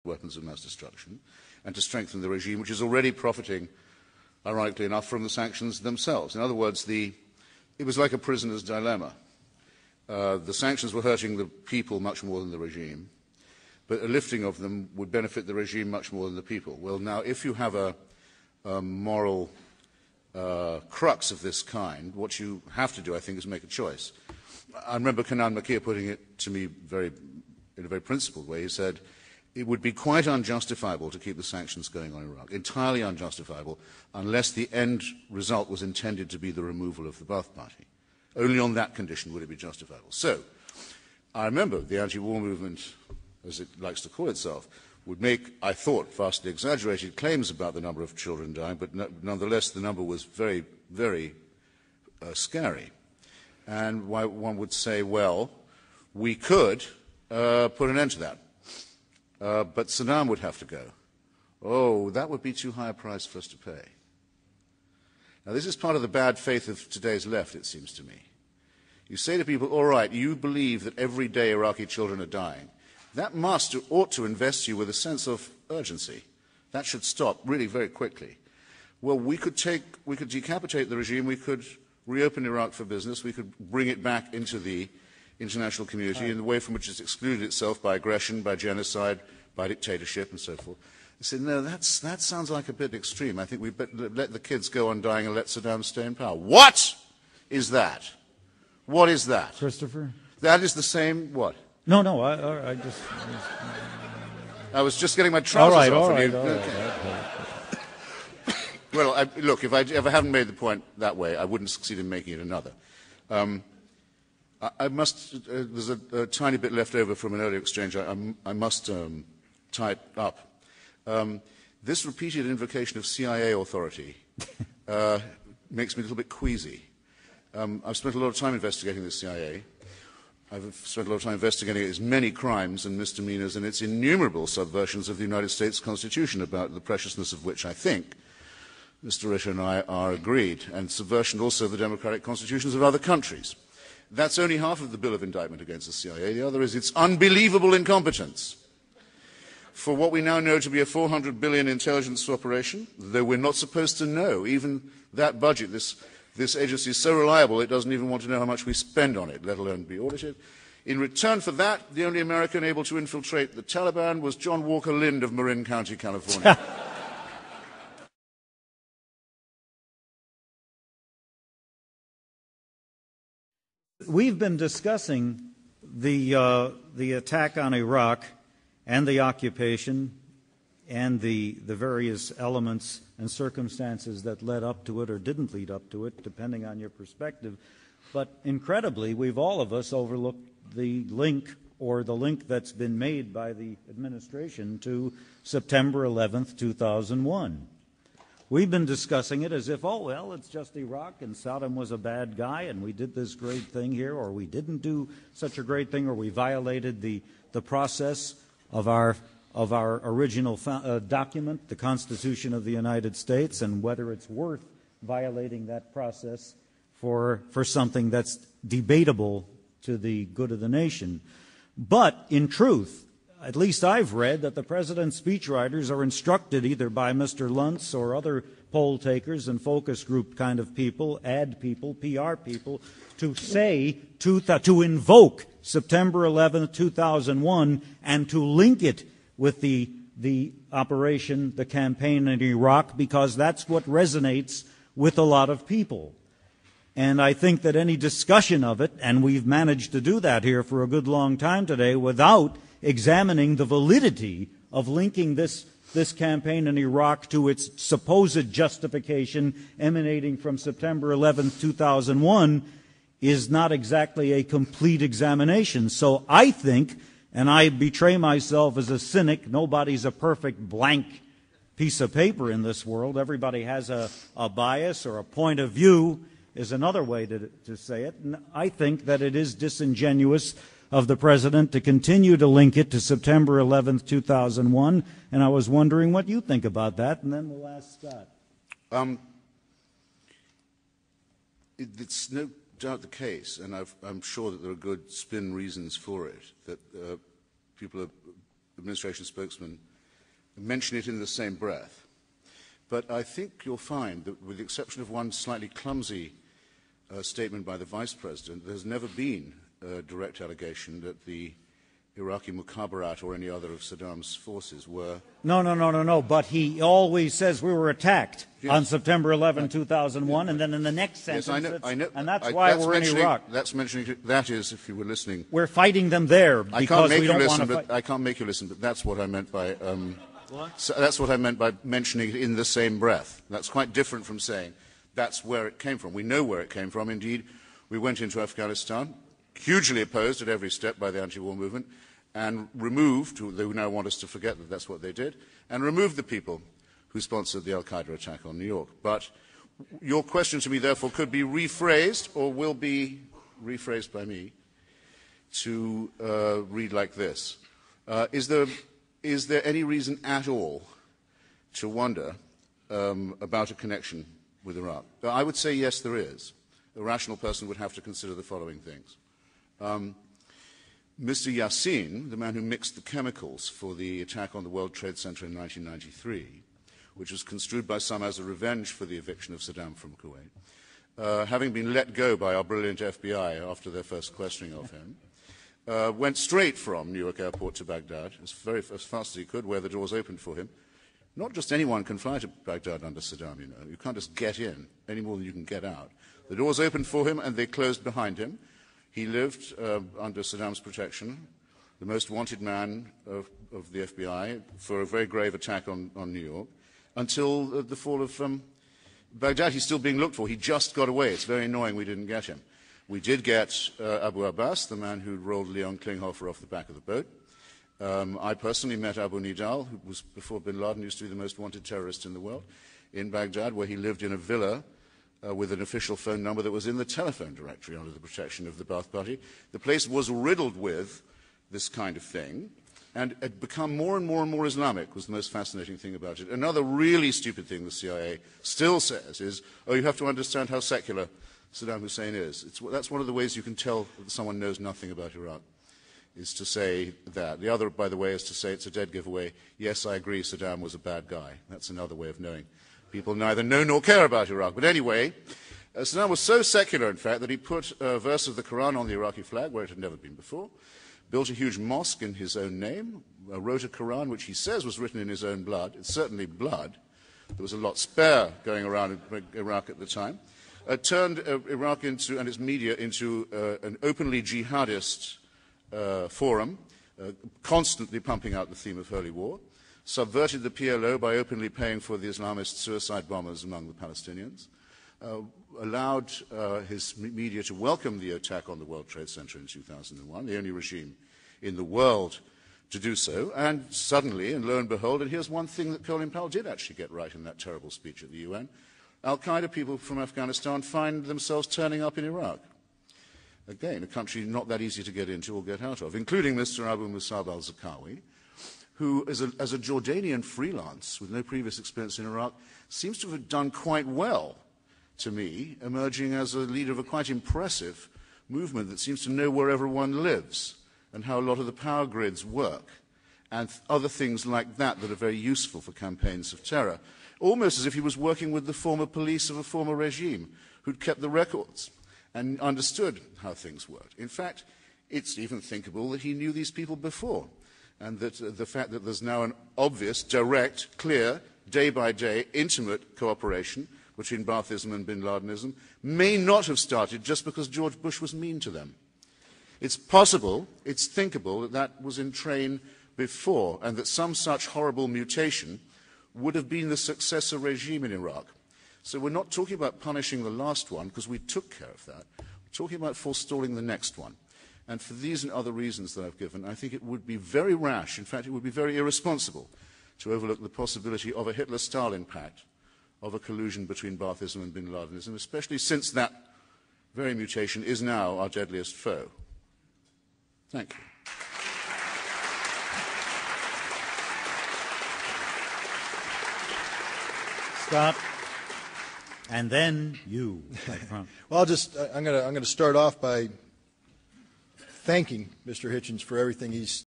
weapons of mass destruction, and to strengthen the regime, which is already profiting, ironically enough, from the sanctions themselves. In other words, it was like a prisoner's dilemma. The sanctions were hurting the people much more than the regime, but a lifting of them would benefit the regime much more than the people. Well, now, if you have a moral crux of this kind, what you have to do, I think, is make a choice. I remember Kanan Makir putting it to me in a very principled way. He said, it would be quite unjustifiable to keep the sanctions going on Iraq, entirely unjustifiable, unless the end result was intended to be the removal of the Ba'ath Party. Only on that condition would it be justifiable. So, I remember the anti-war movement, as it likes to call itself, would make, I thought, vastly exaggerated claims about the number of children dying, but nonetheless the number was very, very scary. And one would say, well, we could put an end to that. But Saddam would have to go. Oh, that would be too high a price for us to pay. Now, this is part of the bad faith of today's left, it seems to me. You say to people, all right, you believe that every day Iraqi children are dying. That ought to invest you with a sense of urgency. That should stop really very quickly. Well, we could decapitate the regime, we could reopen Iraq for business, we could bring it back into the international community in the way from which it's excluded itself by aggression, by genocide, by dictatorship, and so forth. I said, no, that sounds like a bit extreme. I think we better let the kids go on dying and let Saddam stay in power. What is that? What is that? Christopher? That is the same, what? No, I was just getting my trousers off. All right. Well, look, if I haven't made the point that way, I wouldn't succeed in making it another. There's a tiny bit left over from an earlier exchange. I must tie it up. This repeated invocation of CIA authority makes me a little bit queasy. I've spent a lot of time investigating the CIA. I've spent a lot of time investigating its many crimes and misdemeanors and its innumerable subversions of the United States Constitution, about the preciousness of which I think Mr. Ritter and I are agreed, and subversion also of the democratic constitutions of other countries. That's only half of the bill of indictment against the CIA. The other is its unbelievable incompetence for what we now know to be a $400 billion intelligence operation, though we're not supposed to know even that budget. This agency is so reliable it doesn't even want to know how much we spend on it, let alone be audited. In return for that, the only American able to infiltrate the Taliban was John Walker Lind of Marin County, California. We've been discussing the attack on Iraq and the occupation and the various elements and circumstances that led up to it or didn't lead up to it, depending on your perspective. But incredibly, we've all of us overlooked the link that's been made by the administration to September 11th, 2001. We've been discussing it as if, oh, well, it's just Iraq and Saddam was a bad guy and we did this great thing here, or we didn't do such a great thing, or we violated the process of our original document, the Constitution of the United States, and whether it's worth violating that process for something that's debatable to the good of the nation. But in truth, at least I've read that the president's speechwriters are instructed either by Mr. Luntz or other poll takers and focus group kind of people, ad people, PR people, to say, to invoke September 11, 2001, and to link it with the operation, the campaign in Iraq, because that's what resonates with a lot of people. And I think that any discussion of it, and we've managed to do that here for a good long time today, without examining the validity of linking this campaign in Iraq to its supposed justification emanating from September 11, 2001, is not exactly a complete examination. So I think, and I betray myself as a cynic, nobody's a perfect blank piece of paper in this world. Everybody has a bias or a point of view, is another way to say it. And I think that it is disingenuous of the president to continue to link it to September 11th, 2001, and I was wondering what you think about that, and then we'll ask Scott. It's no doubt the case, and I'm sure that there are good spin reasons for it, that administration spokesmen mention it in the same breath. But I think you'll find that, with the exception of one slightly clumsy statement by the Vice President, there's never been a direct allegation that the Iraqi Mukhabarat or any other of Saddam's forces were... No, but he always says we were attacked on September 11, 2001, and then in the next sentence, I know, and that's why we're in Iraq. That is, if you were listening... We're fighting them there because we don't want to fight. I can't make you listen, but that's what I meant by... So that's what I meant by mentioning it in the same breath. That's quite different from saying that's where it came from. We know where it came from. Indeed, we went into Afghanistan, hugely opposed at every step by the anti-war movement, and removed, they now want us to forget that that's what they did, and removed the people who sponsored the al-Qaeda attack on New York. But your question to me, therefore, could be rephrased, or will be rephrased by me, to read like this. Is there any reason at all to wonder about a connection with Iraq? I would say yes, there is. A rational person would have to consider the following things. Mr. Yassin, the man who mixed the chemicals for the attack on the World Trade Center in 1993, which was construed by some as a revenge for the eviction of Saddam from Kuwait, having been let go by our brilliant FBI after their first questioning of him, went straight from New York Airport to Baghdad as fast as he could, where the doors opened for him. Not just anyone can fly to Baghdad under Saddam, you know. You can't just get in any more than you can get out. The doors opened for him and they closed behind him. He lived under Saddam's protection, the most wanted man of the FBI for a very grave attack on New York, until the fall of Baghdad. He's still being looked for. He just got away. It's very annoying we didn't get him. We did get Abu Abbas, the man who rolled Leon Klinghoffer off the back of the boat. I personally met Abu Nidal, who was, before bin Laden, used to be the most wanted terrorist in the world, in Baghdad, where he lived in a villa with an official phone number that was in the telephone directory under the protection of the Ba'ath Party. The place was riddled with this kind of thing, and had become more and more Islamic, was the most fascinating thing about it. Another really stupid thing the CIA still says is, oh, you have to understand how secular Saddam Hussein is. That's one of the ways you can tell that someone knows nothing about Iraq, is to say that. The other, by the way, is to say it's a dead giveaway. Yes, I agree, Saddam was a bad guy. That's another way of knowing. People neither know nor care about Iraq. But anyway, Saddam was so secular, in fact, that he put a verse of the Quran on the Iraqi flag, where it had never been before, built a huge mosque in his own name, wrote a Quran which he says was written in his own blood. It's certainly blood. There was a lot spare going around in Iraq at the time. Turned Iraq into, and its media into an openly jihadist forum, constantly pumping out the theme of holy war, subverted the PLO by openly paying for the Islamist suicide bombers among the Palestinians, allowed his media to welcome the attack on the World Trade Center in 2001, the only regime in the world to do so, and suddenly, and lo and behold, and here's one thing that Colin Powell did actually get right in that terrible speech at the UN, al-Qaeda people from Afghanistan find themselves turning up in Iraq. Again, a country not that easy to get into or get out of, including Mr. Abu Musab al-Zarqawi, who, as a Jordanian freelance with no previous experience in Iraq, seems to have done quite well, to me, emerging as a leader of a quite impressive movement that seems to know where everyone lives and how a lot of the power grids work, and other things like that that are very useful for campaigns of terror. Almost as if he was working with the former police of a former regime who'd kept the records and understood how things worked. In fact, it's even thinkable that he knew these people before, and that the fact that there's now an obvious, direct, clear, day-by-day, intimate cooperation between Baathism and bin Ladenism may not have started just because George Bush was mean to them. It's possible, it's thinkable, that that was in train before, and that some such horrible mutation would have been the successor regime in Iraq. So we're not talking about punishing the last one, because we took care of that. We're talking about forestalling the next one. And for these and other reasons that I've given, I think it would be very rash, in fact it would be very irresponsible, to overlook the possibility of a Hitler-Stalin pact, of a collusion between Baathism and bin Ladenism, especially since that very mutation is now our deadliest foe. Thank you. Scott, and then you. Well, I'm going to start off by thanking Mr. Hitchens for everything he's